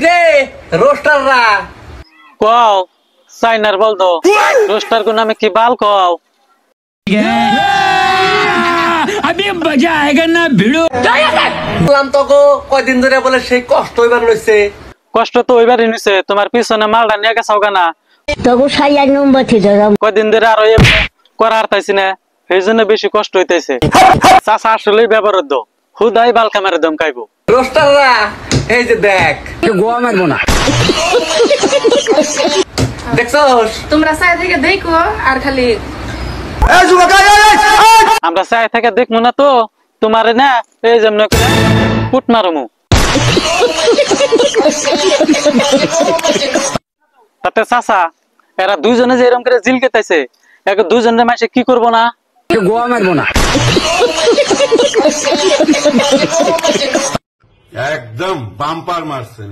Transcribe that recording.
রে রোস্টাররা কও সাইনার বল দো রোস্টার কো নামে কি বাল কও अभी मजा आएगा ना भिड़ो বললাম তো গো কয়দিন ধরে বলে সেই কষ্ট হইবার লইছে। কষ্ট তো ওইবারই নিছে তোমার পিছনে মালটা নিয়ে গেছাও গানা তবু সাইয়ার নম্বর থেকে কয়দিন ধরে আর ওই করা হারতাইছি না এই জন্য বেশি কষ্ট হইতেছে চাষা আসলেই ব্যবহার দো হুদাই বাল কামারে দম খাইবো রোস্টাররা এই যে দেখ गोवा मारबो ना দেখছস তোমরা সাইড থেকে দেখো আর খালি আমরা চাই থেকে দেখবো না তো তোমারে না এই যেমন করে ফুট মারমু তাতে চাষা এরা দুইজনে যে এরকম করে জিল কেতাইছে এক দুইজনের মাসে কি করবো না गोवा मारबो ना একদম বাম্পার মারছে।